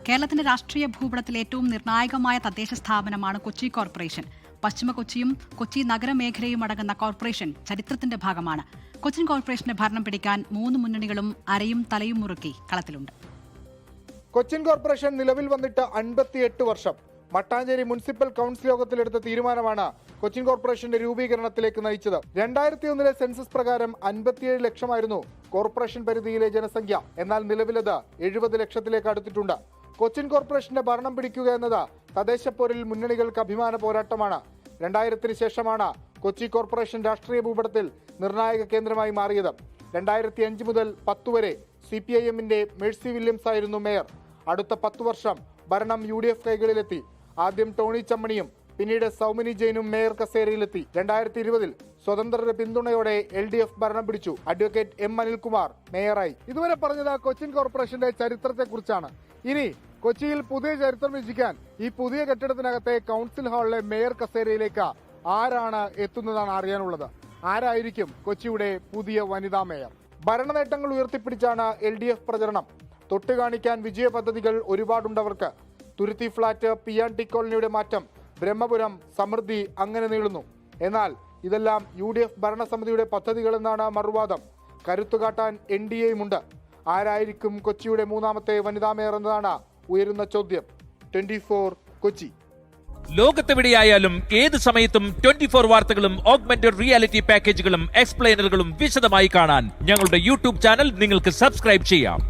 കേരളത്തിന്റെ രാഷ്ട്രീയ ഭൂപടത്തിൽ ഏറ്റവും നിർണായകമായ തദ്ദേശ സ്ഥാപനമാണ് കൊച്ചി കോർപ്പറേഷൻ. പശ്ചിമ കൊച്ചിയും കൊച്ചി നഗരമേഖലയും അടങ്ങുന്ന കോർപ്പറേഷൻ ചരിത്രത്തിന്റെ ഭാഗമാണ്. കൊച്ചിൻ കോർപ്പറേഷന്റെ ഭരണം പിടിക്കാൻ 3 മുന്നണികളും അരയും തലയും മുറുക്കി കളത്തിലുണ്ട്. കൊച്ചിൻ കോർപ്പറേഷൻ നിലവിൽ വന്നിട്ട് 58 വർഷം. മട്ടാഞ്ചേരി മുനിസിപ്പൽ കൗൺസിൽ യോഗത്തിലെടുത്ത തീരുമാനമാണ് കൊച്ചിൻ കോർപ്പറേഷന്റെ രൂപീകരണത്തിലേക്ക് നയിച്ചത്. 2001 സെൻസസ് പ്രകാരം 57 ലക്ഷമായിരുന്നു കോർപ്പറേഷൻ പരിധിയിലെ ജനസംഖ്യ. എന്നാൽ നിലവിലത് 70 ലക്ഷത്തിലേക്ക് അടുത്തിട്ടുണ്ട്. കൊച്ചിൻ കോർപ്പറേഷന്റെ ഭരണം പിടിക്കുക എന്നത് തദ്ദേശപ്പോരിൽ മുന്നണികൾക്ക് അഭിമാന പോരാട്ടമാണ്. 2000-ന് ശേഷമാണ് കൊച്ചി കോർപ്പറേഷൻ രാഷ്ട്രീയ ഭൂപടത്തിൽ നിർണായക കേന്ദ്രമായി മാറിയത്. 2005 മുതൽ 10 വരെ CPIM-ന്റെ മേഴ്സി വില്യംസ് ആയിരുന്നു മേയർ. അടുത്ത 10 വർഷം ഭരണം UDF കൈകളിലെത്തി. ആദ്യം ടോണി ചമ്മണിയും പിന്നീട് സൗമിനി ജെയിനും മേയർ കസേരയിലെത്തി. 2020-ൽ സ്വതന്ത്രരുടെ പിന്തുണയോടെ LDF ഭരണം പിടിച്ചു. Advocate M. അനിൽകുമാർ മേയറായി. ഇതുവരെ പറഞ്ഞത് കൊച്ചിൻ കോർപ്പറേഷന്റെ ചരിത്രത്തെക്കുറിച്ചാണ്. ഇനി കൊച്ചിയിൽ പുതിയ ചരിത്രം രചിക്കാൻ ഈ പുതിയ കെട്ടിടത്തിനകത്തെ കൗൺസിൽ ഹാളിലെ മേയർ കസേരയിലേക്ക് ആരാണ് എത്തുന്നതാണ് അറിയാനുള്ളത്. ആരായിരിക്കും കൊച്ചിയുടെ പുതിയ വനിതാ മേയർ? ഭരണനേട്ടങ്ങൾ ഉയർത്തിപ്പിടിച്ചാണ് LDF പ്രചരണം. തൊട്ടുകാണിക്കാൻ വിജയ പദ്ധതികൾ ഒരുപാടുണ്ടവർക്ക്. തുരുത്തി ഫ്ളാറ്റ്, PNT കോളനിയുടെ മാറ്റം, ബ്രഹ്മപുരം, സമൃദ്ധി, അങ്ങനെ നീളുന്നു. എന്നാൽ ഇതെല്ലാം UDF ഭരണസമിതിയുടെ പദ്ധതികളെന്നാണ് മറുവാദം. കരുത്തുകാട്ടാൻ NDAയുമുണ്ട്. ആരായിരിക്കും കൊച്ചിയുടെ മൂന്നാമത്തെ വനിതാ മേയർ എന്നതാണ് ഉയരുന്ന ചോദ്യം. 24 കൊച്ചി. ലോകത്തെവിടെയായാലും ഏത് സമയത്തും 24 വാർത്തകളും ഓഗ്മെന്റഡ് റിയാലിറ്റി പാക്കേജുകളും എക്സ്പ്ലെയിനറുകളും വിശദമായി കാണാൻ ഞങ്ങളുടെ YouTube ചാനൽ നിങ്ങൾക്ക് സബ്സ്ക്രൈബ് ചെയ്യാം.